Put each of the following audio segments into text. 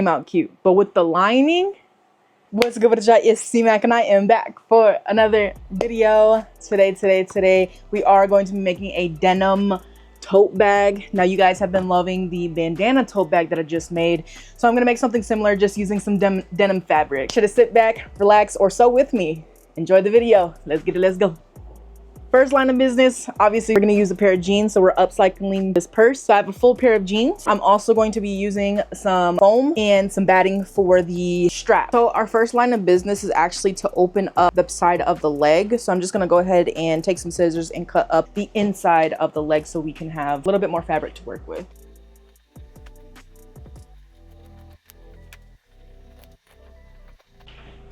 came out cute. But with the lining, what's good with the shot? It's C-Mac and I am back for another video. Today, we are going to be making a denim tote bag. Now you guys have been loving the bandana tote bag that I just made. So I'm gonna make something similar just using some denim fabric. Should have sit back, relax, or sew with me. Enjoy the video. Let's get it, let's go. First line of business, obviously we're gonna use a pair of jeans, so we're upcycling this purse. So I have a full pair of jeans. I'm also going to be using some foam and some batting for the strap. So our first line of business is actually to open up the side of the leg. So I'm just gonna go ahead and take some scissors and cut up the inside of the leg so we can have a little bit more fabric to work with.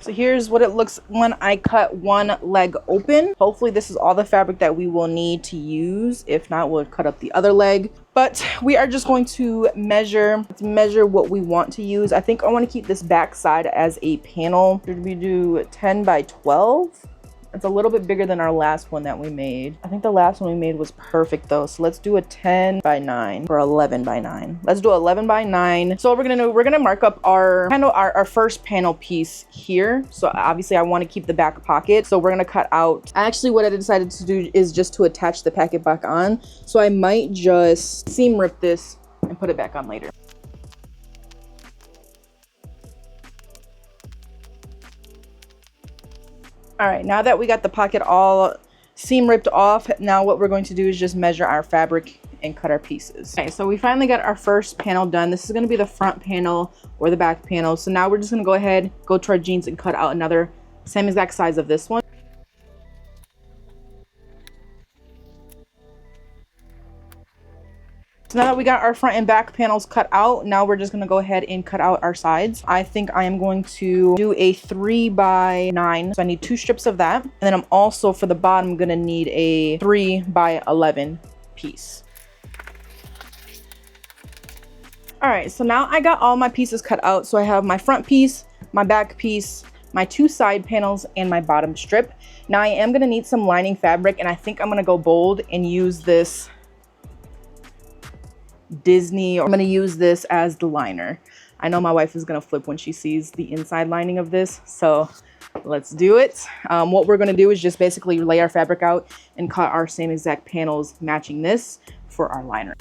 So here's what it looks when I cut one leg open. Hopefully this is all the fabric that we will need to use. If not, we'll cut up the other leg. But we are just going to measure what we want to use. I think I want to keep this back side as a panel. Should we do 10 by 12? It's a little bit bigger than our last one that we made. I think the last one we made was perfect though. So let's do a 10 by 9 or 11 by 9. Let's do 11 by 9. So what we're gonna do, we're gonna mark up our first panel piece here. So obviously I want to keep the back pocket. So we're gonna cut out, actually what I decided to do is just to attach the pocket back on. So I might just seam rip this and put it back on later. All right, now that we got the pocket all seam ripped off, now what we're going to do is just measure our fabric and cut our pieces. Okay, so we finally got our first panel done. This is gonna be the front panel or the back panel. So now we're just gonna go ahead, go to our jeans and cut out another same exact size of this one. So now that we got our front and back panels cut out, now we're just gonna go ahead and cut out our sides. I think I am going to do a 3 by 9. So I need 2 strips of that. And then I'm also, for the bottom, gonna need a 3 by 11 piece. All right, so now I got all my pieces cut out. So I have my front piece, my back piece, my 2 side panels, and my bottom strip. Now I am gonna need some lining fabric, and I think I'm gonna go bold and use this Disney, or I'm going to use this as the liner. I know my wife is going to flip when she sees the inside lining of this, so let's do it. What we're going to do is just basically lay our fabric out and cut our same exact panels matching this for our liner.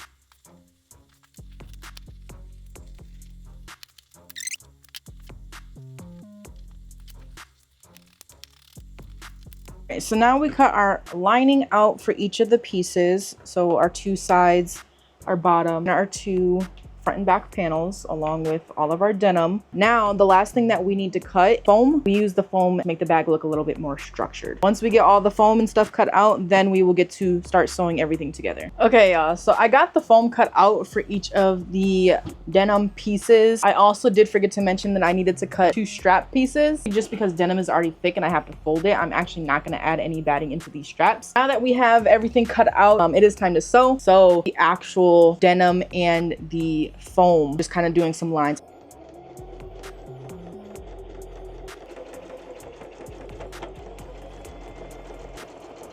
Okay, so now we cut our lining out for each of the pieces. So our 2 sides, our bottom, and our 2 front and back panels, along with all of our denim. Now the last thing that we need to cut, foam. We use the foam to make the bag look a little bit more structured. Once we get all the foam and stuff cut out, then we will get to start sewing everything together. Okay, y'all, so I got the foam cut out for each of the denim pieces. I also did forget to mention that I needed to cut 2 strap pieces. Just because denim is already thick and I have to fold it, I'm actually not going to add any batting into these straps. Now that we have everything cut out, it is time to sew. So the actual denim and the foam, just kind of doing some lines.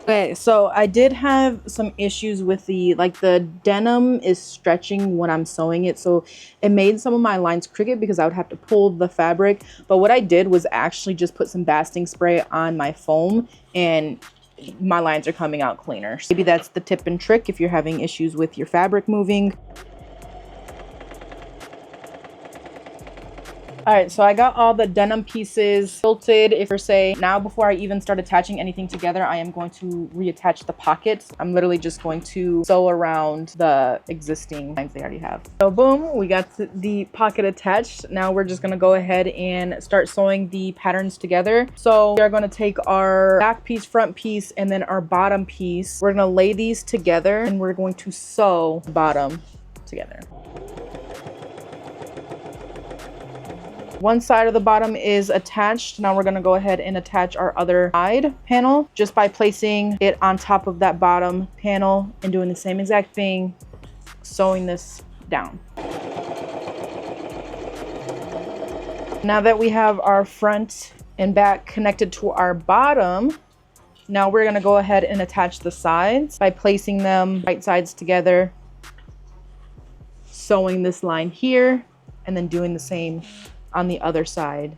Okay, so I did have some issues with the denim is stretching when I'm sewing it, so it made some of my lines crooked because I would have to pull the fabric. But what I did was actually just put some basting spray on my foam, and my lines are coming out cleaner. Maybe that's the tip and trick if you're having issues with your fabric moving. All right, so I got all the denim pieces quilted, if per se. Now, before I even start attaching anything together, I am going to reattach the pockets. I'm literally just going to sew around the existing lines they already have. So boom, we got the pocket attached. Now we're just gonna go ahead and start sewing the patterns together. So we are gonna take our back piece, front piece, and then our bottom piece. We're gonna lay these together and we're going to sew the bottom together. One side of the bottom is attached. Now we're going to go ahead and attach our other side panel just by placing it on top of that bottom panel and doing the same exact thing, sewing this down. Now that we have our front and back connected to our bottom, now we're going to go ahead and attach the sides by placing them right sides together, sewing this line here and then doing the same on the other side,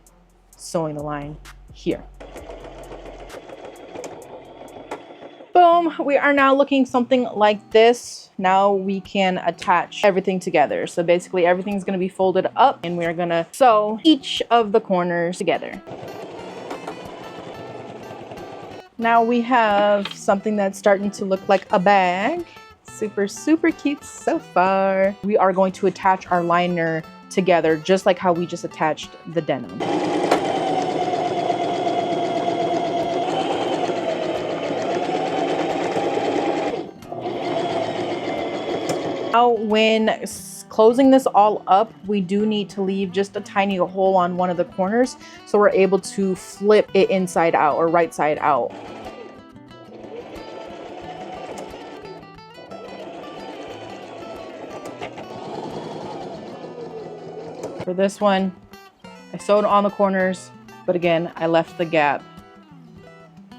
sewing the line here. Boom, we are now looking something like this. Now we can attach everything together. So basically everything's gonna be folded up and we're gonna sew each of the corners together. Now we have something that's starting to look like a bag. Super, super cute so far. We are going to attach our liner together just like how we just attached the denim. Now, when closing this all up, we do need to leave just a tiny hole on one of the corners so we're able to flip it inside out or right side out. For this one, I sewed on the corners, but again, I left the gap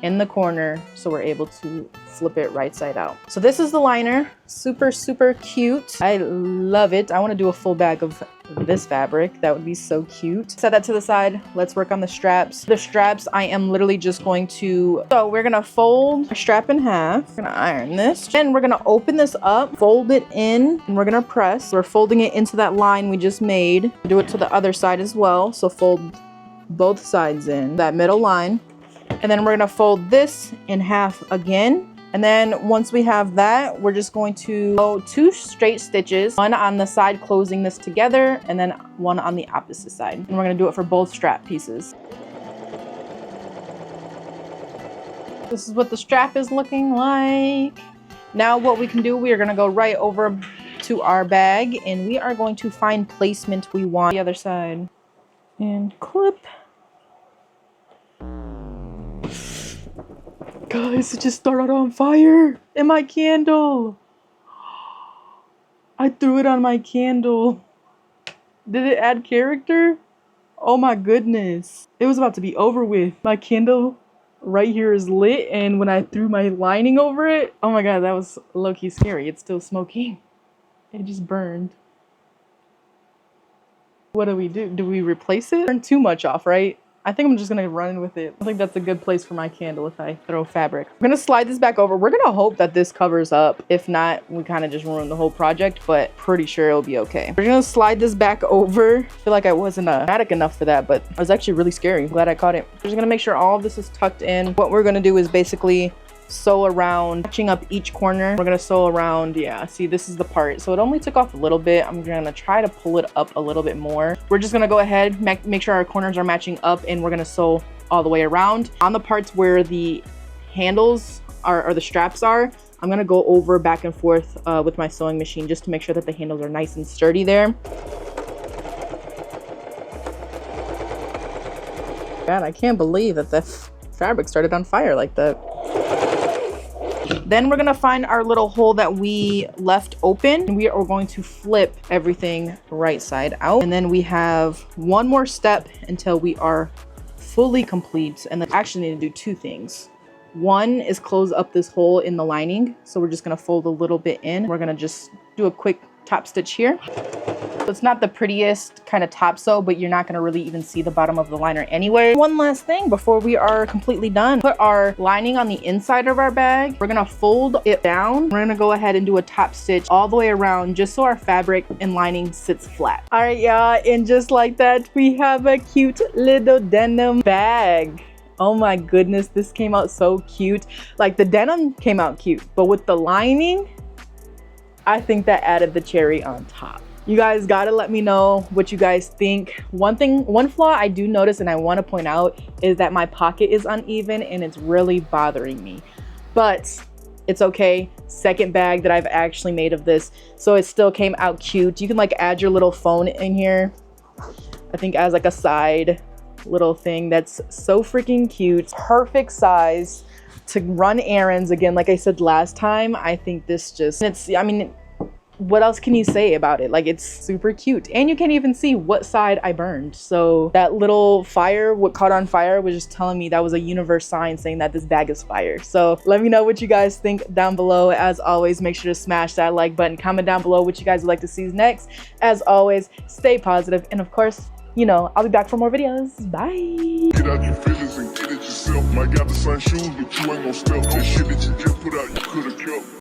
in the corner so we're able to flip it right side out. So this is the liner. Super, super cute. I love it. I want to do a full bag of this fabric. That would be so cute. Set that to the side. Let's work on the straps. The straps, I am literally just going to, so we're gonna fold our strap in half. We're gonna iron this. And we're gonna open this up, fold it in, and we're gonna press. We're folding it into that line we just made. Do it to the other side as well. So fold both sides in, that middle line. And then we're gonna fold this in half again. And then once we have that, we're just going to sew 2 straight stitches, one on the side closing this together, and then one on the opposite side. And we're gonna do it for both strap pieces. This is what the strap is looking like. Now what we can do, we are gonna go right over to our bag and we are going to find placement we want the other side. And clip. Guys, it just started on fire in my candle. I threw it on my candle. Did it add character? Oh my goodness. It was about to be over with. My candle right here is lit, and when I threw my lining over it, oh my god, that was low-key scary. It's still smoking. It just burned. What do we do? Do we replace it? Burn too much off, right? I think I'm just gonna run with it. I think that's a good place for my candle if I throw fabric. I'm gonna slide this back over. We're gonna hope that this covers up. If not, we kind of just ruined the whole project, but pretty sure it'll be okay. We're gonna slide this back over. I feel like I wasn't dramatic enough for that, but it was actually really scary. I'm glad I caught it. We're just gonna make sure all of this is tucked in. What we're gonna do is basically sew around, matching up each corner. We're gonna sew around, yeah, see, this is the part. So it only took off a little bit. I'm gonna try to pull it up a little bit more. We're just gonna go ahead, make sure our corners are matching up, and we're gonna sew all the way around. On the parts where the handles are, or the straps are, I'm gonna go over back and forth with my sewing machine just to make sure that the handles are nice and sturdy there. God, I can't believe that the fabric started on fire like that. Then we're gonna find our little hole that we left open, and we are going to flip everything right side out. And then we have one more step until we are fully complete. And then actually need to do 2 things. One is close up this hole in the lining. So we're just gonna fold a little bit in. We're gonna just do a quick top stitch here. It's not the prettiest kind of top sew, but you're not going to really even see the bottom of the liner anyway. One last thing before we are completely done. Put our lining on the inside of our bag. We're going to fold it down. We're going to go ahead and do a top stitch all the way around just so our fabric and lining sits flat. All right, y'all, and just like that, we have a cute little denim bag. Oh my goodness, this came out so cute. Like, the denim came out cute, but with the lining, I think that added the cherry on top. You guys gotta let me know what you guys think. One flaw I do notice and I want to point out is that my pocket is uneven and it's really bothering me. But it's okay. Second bag that I've actually made of this, so it still came out cute. You can like add your little phone in here, I think, as like a side little thing. That's so freaking cute. Perfect size to run errands. Again, like I said last time, I think this just, I mean, what else can you say about it? Like, it's super cute, and you can't even see what side I burned. So that little fire, what caught on fire, was just telling me that was a universe sign saying that this bag is fire. So let me know what you guys think down below. As always, make sure to smash that like button, comment down below what you guys would like to see next. As always, stay positive, and of course, you know, I'll be back for more videos. Bye. Get out your feelings and get it yourself. Might got the same shoes, but you ain't gon' step. That shit that you just put out, you could've kept.